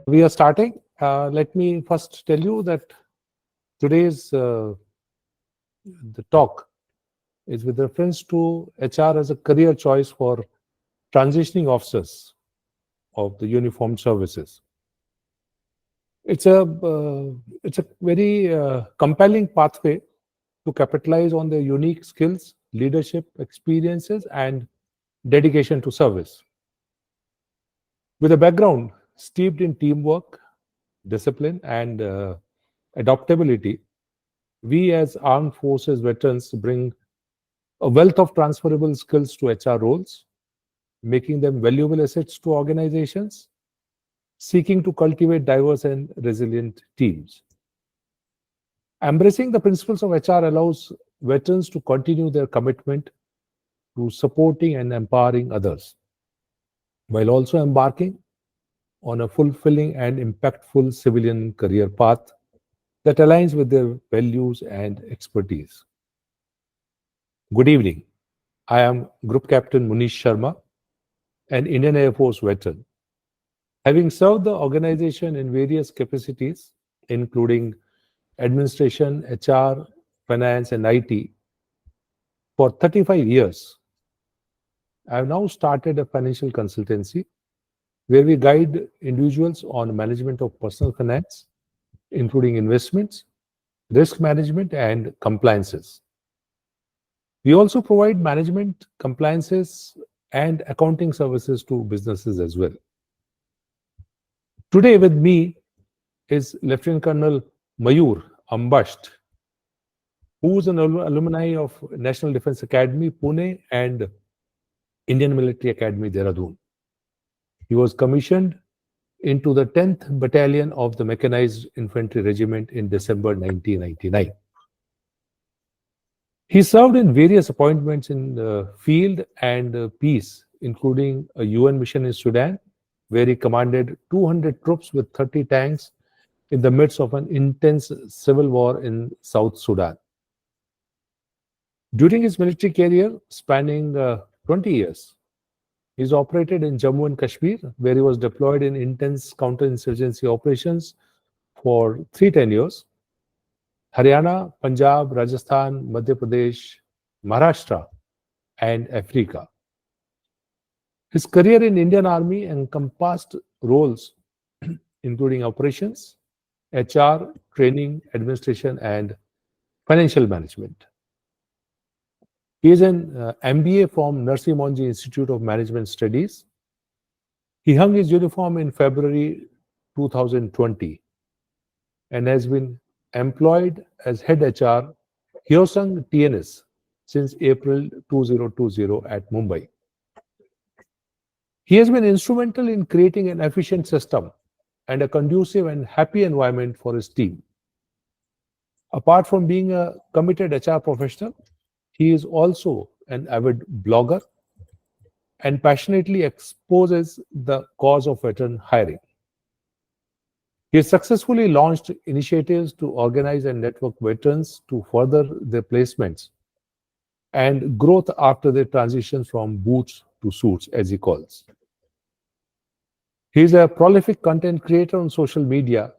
We are starting. Let me first tell you that today's the talk is with reference to HR as a career choice for transitioning officers of the uniformed services. It's a very compelling pathway to capitalize on their unique skills, leadership experiences, and dedication to service. With a background steeped in teamwork, discipline, and adaptability, we as armed forces veterans bring a wealth of transferable skills to HR roles, making them valuable assets to organizations seeking to cultivate diverse and resilient teams. Embracing the principles of HR allows veterans to continue their commitment to supporting and empowering others, while also embarking on a fulfilling and impactful civilian career path that aligns with their values and expertise. Good evening. I am Group Captain Manish Sharma, an Indian Air Force veteran. Having served the organization in various capacities, including administration, HR, finance, and IT, for 35 years, I have now started a financial consultancy where we guide individuals on management of personal finance, including investments, risk management, and compliances. We also provide management, compliances, and accounting services to businesses as well. Today with me is Lieutenant Colonel Mayur Ambasht, who is an alumni of National Defence Academy, Pune, and Indian Military Academy, Dehradun. He was commissioned into the 10th Battalion of the Mechanized Infantry Regiment in December 1999. He served in various appointments in the field and peace, including a UN mission in Sudan, where he commanded 200 troops with 30 tanks in the midst of an intense civil war in South Sudan. During his military career, spanning 20 years, he's operated in Jammu and Kashmir, where he was deployed in intense counterinsurgency operations for 3 tenures. Haryana, Punjab, Rajasthan, Madhya Pradesh, Maharashtra, and Africa. His career in Indian Army encompassed roles including operations, HR, training, administration, and financial management. He is an MBA from Narsi Monji Institute of Management Studies. He hung his uniform in February 2020 and has been employed as head HR Hyosung TNS since April 2020 at Mumbai. He has been instrumental in creating an efficient system and a conducive and happy environment for his team. Apart from being a committed HR professional, he is also an avid blogger and passionately exposes the cause of veteran hiring. He has successfully launched initiatives to organize and network veterans to further their placements and growth after their transition from boots to suits, as he calls. He is a prolific content creator on social media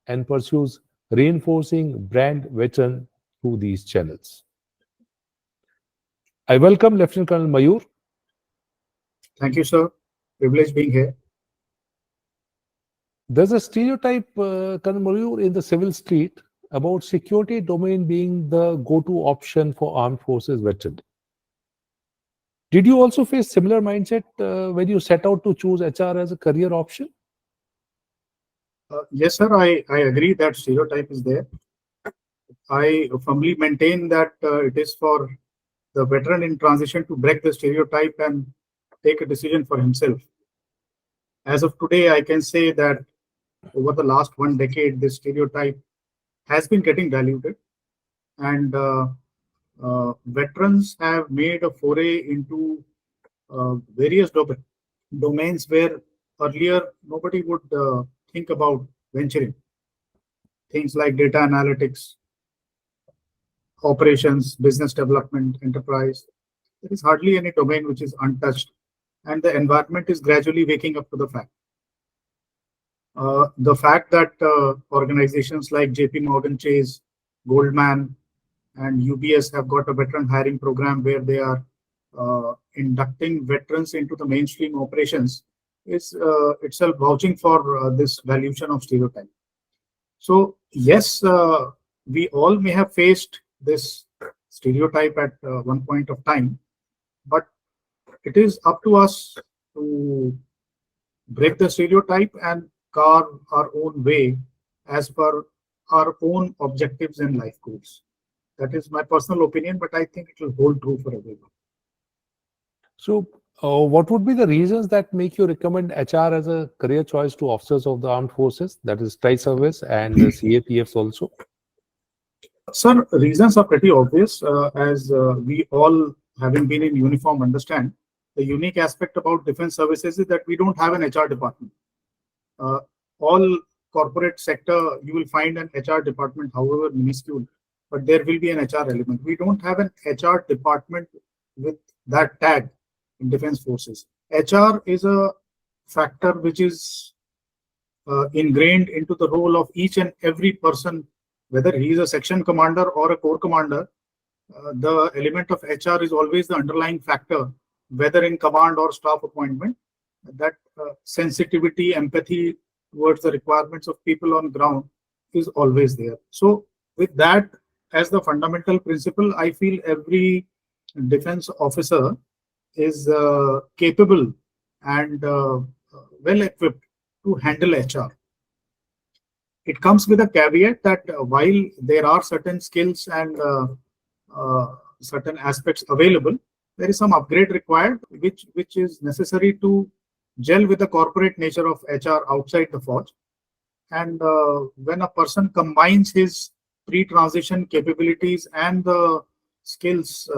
and pursues reinforcing brand veteran through these channels. I welcome Lieutenant Colonel Mayur. Thank you, sir. Privilege being here. There's a stereotype, Colonel Mayur, in the civil street about security domain being the go-to option for armed forces veteran. Did you also face similar mindset when you set out to choose HR as a career option? Yes, sir. I agree that stereotype is there. I firmly maintain that it is for the veteran in transition to break the stereotype and take a decision for himself. As of today, I can say that over the last 1 decade, this stereotype has been getting diluted, and veterans have made a foray into various domains where earlier nobody would think about venturing. Things like data analytics, operations, business development, enterprise. There is hardly any domain which is untouched, and the environment is gradually waking up to the fact. The fact that organizations like JP Morgan Chase, Goldman, and UBS have got a veteran hiring program where they are inducting veterans into the mainstream operations is itself vouching for this valuation of stereotype. So yes, we all may have faced this stereotype at one point of time, but it is up to us to break the stereotype and carve our own way as per our own objectives and life goals. That is my personal opinion, but I think it will hold true for everyone. So, what would be the reasons that make you recommend HR as a career choice to officers of the armed forces, that is tri-service and the CAPFs also? Sir, reasons are pretty obvious, as we all, having been in uniform, understand. The unique aspect about defense services is that we don't have an HR department. All corporate sector, you will find an HR department, however minuscule, but there will be an HR element. We don't have an HR department with that tag in defense forces. HR is a factor which is ingrained into the role of each and every person, whether he is a section commander or a corps commander. The element of HR is always the underlying factor, whether in command or staff appointment. That sensitivity, empathy towards the requirements of people on ground is always there. So with that as the fundamental principle, I feel every defense officer is capable and well equipped to handle HR. It comes with a caveat that while there are certain skills and certain aspects available, there is some upgrade required, which is necessary to gel with the corporate nature of HR outside the forge. And when a person combines his pre-transition capabilities and the skills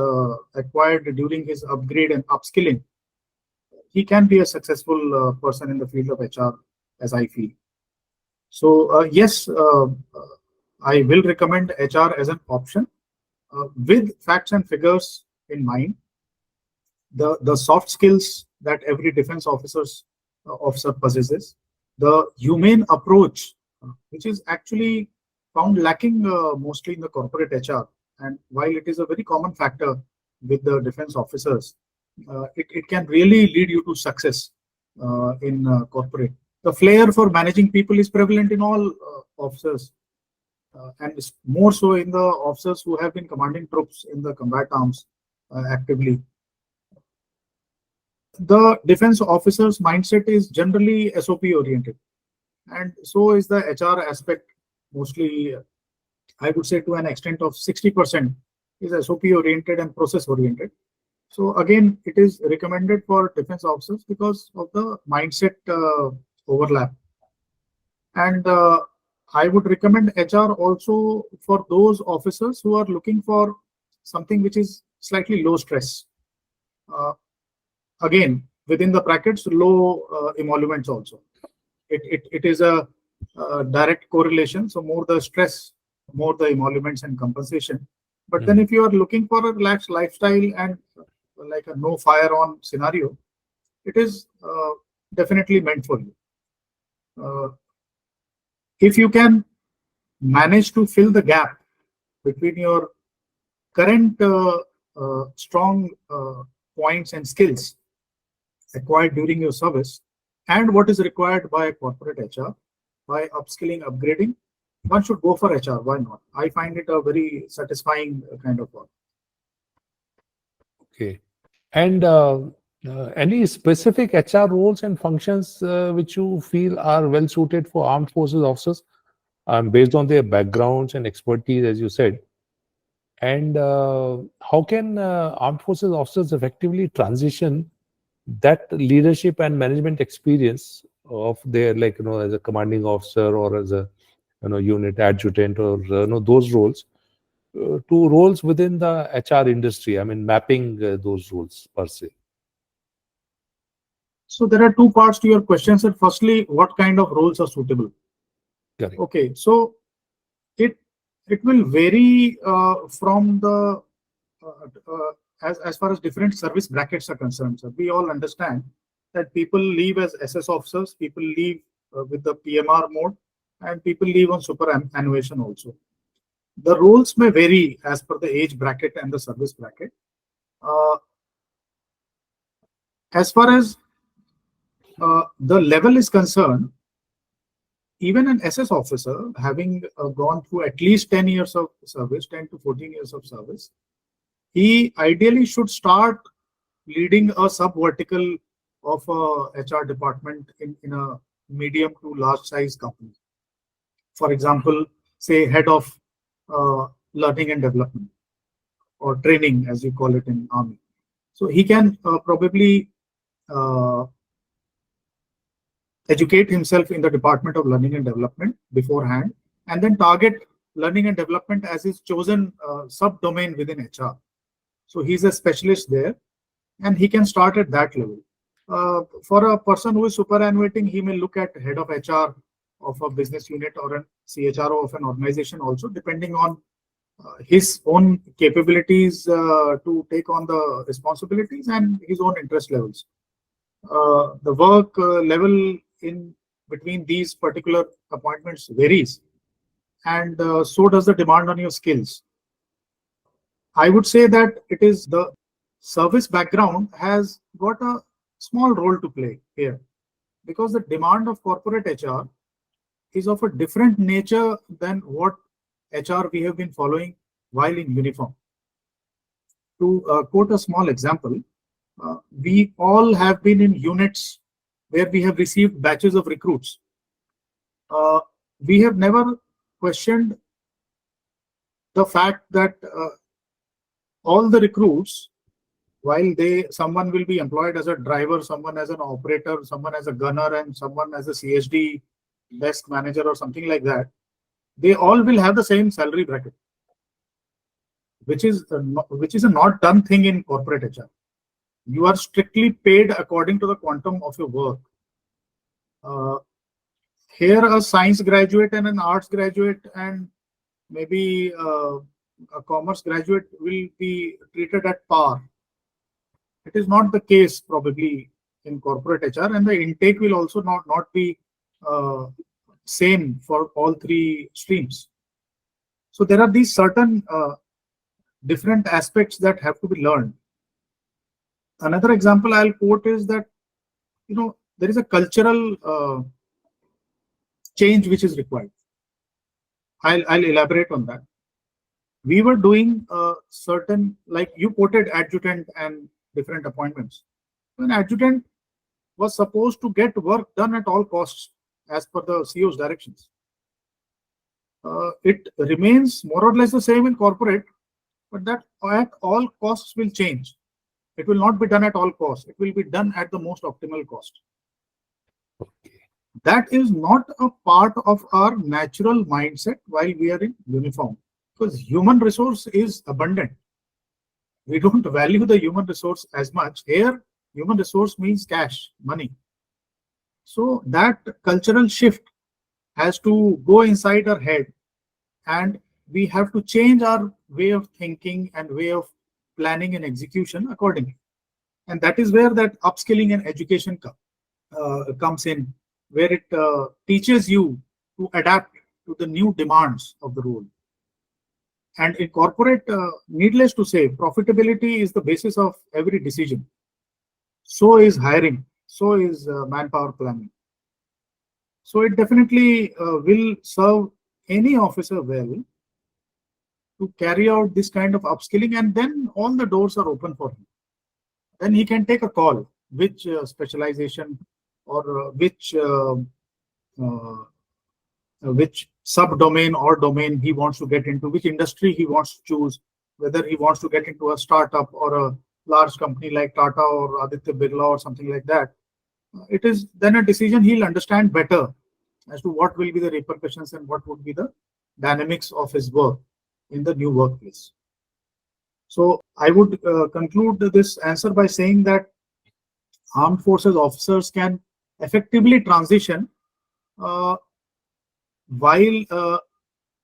acquired during his upgrade and upskilling, he can be a successful person in the field of HR, as I feel. So yes, I will recommend HR as an option with facts and figures in mind. The soft skills that every defense officer possesses, the humane approach, which is actually found lacking mostly in the corporate HR. And while it is a very common factor with the defense officers, it can really lead you to success in corporate. The flair for managing people is prevalent in all officers, and more so in the officers who have been commanding troops in the combat arms actively. The defense officer's mindset is generally SOP oriented, and so is the HR aspect. Mostly, I would say to an extent of 60% is SOP oriented and process oriented. So again, it is recommended for defense officers because of the mindset overlap. And I would recommend HR also for those officers who are looking for something which is slightly low stress. Again, within the brackets, low emoluments also. It is a direct correlation. So more the stress, more the emoluments and compensation. But then if you are looking for a relaxed lifestyle and like a no fire on scenario, it is definitely meant for you. If you can manage to fill the gap between your current strong points and skills acquired during your service and what is required by corporate HR, by upskilling, upgrading, one should go for HR. Why not? I find it a very satisfying kind of work. Okay. And any specific HR roles and functions which you feel are well suited for armed forces officers based on their backgrounds and expertise, as you said? And how can armed forces officers effectively transition that leadership and management experience of their, like, as a commanding officer or as a, unit adjutant or, those roles to roles within the HR industry? I mean, mapping those roles per se. So there are two parts to your question, sir. Firstly, what kind of roles are suitable? Correct. Okay, so it will vary from the as far as different service brackets are concerned. So we all understand that people leave as SS officers, people leave with the PMR mode, and people leave on superannuation also. The roles may vary as per the age bracket and the service bracket. As far as the level is concerned, even an SS officer having gone through at least 10 years of service, 10 to 14 years of service, he ideally should start leading a sub-vertical of a HR department in a medium to large size company. For example, say head of learning and development or training, as you call it in Army. So he can probably educate himself in the Department of Learning and Development beforehand, and then target learning and development as his chosen subdomain within HR. So he's a specialist there, and he can start at that level. For a person who is superannuating, he may look at head of HR of a business unit or an CHRO of an organization also, depending on his own capabilities to take on the responsibilities and his own interest levels. The work level in between these particular appointments varies, and so does the demand on your skills. I would say that it is the service background has got a small role to play here, because the demand of corporate HR is of a different nature than what HR we have been following while in uniform. To quote a small example, we all have been in units where we have received batches of recruits. We have never questioned the fact that all the recruits, while someone will be employed as a driver, someone as an operator, someone as a gunner, and someone as a CSD desk manager or something like that, they all will have the same salary bracket, which is a not done thing in corporate HR. You are strictly paid according to the quantum of your work. Here, a science graduate and an arts graduate and maybe a commerce graduate will be treated at par. It is not the case probably in corporate HR, and the intake will also not be same for all three streams. So there are these certain different aspects that have to be learned. Another example I'll quote is that, there is a cultural change which is required. I'll elaborate on that. We were doing certain, like you quoted adjutant and different appointments. An adjutant was supposed to get work done at all costs as per the CEO's directions. It remains more or less the same in corporate, but that at all costs will change. It will not be done at all costs. It will be done at the most optimal cost. Okay. That is not a part of our natural mindset while we are in uniform, because human resource is abundant. We don't value the human resource as much. Here, human resource means cash, money. So that cultural shift has to go inside our head, and we have to change our way of thinking and way of planning and execution accordingly. And that is where that upskilling and education comes in, where it teaches you to adapt to the new demands of the role. And in corporate, needless to say, profitability is the basis of every decision. So is hiring, so is manpower planning. So it definitely will serve any officer well to carry out this kind of upskilling, and then all the doors are open for him. Then he can take a call which specialization or which subdomain or domain he wants to get into, which industry he wants to choose, whether he wants to get into a startup or a large company like Tata or Aditya Birla or something like that. It is then a decision he'll understand better as to what will be the repercussions and what would be the dynamics of his work in the new workplace. So I would conclude this answer by saying that armed forces officers can effectively transition while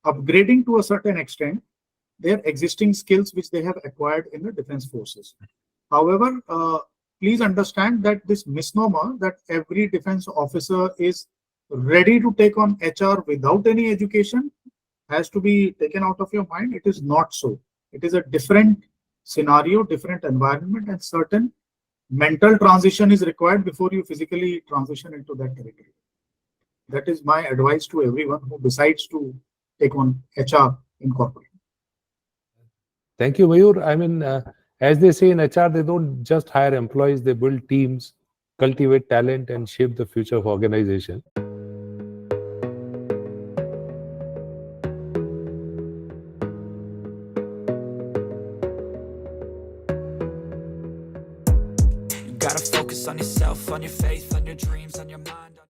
upgrading to a certain extent their existing skills which they have acquired in the defense forces. However, please understand that this misnomer that every defense officer is ready to take on HR without any education has to be taken out of your mind. It is not so. It is a different scenario, different environment, and certain mental transition is required before you physically transition into that territory. That is my advice to everyone who decides to take on HR in corporate. Thank you, Mayur. I mean, as they say in HR, they don't just hire employees, they build teams, cultivate talent, and shape the future of organization. You gotta focus on yourself, on your faith, on your dreams, on your mind.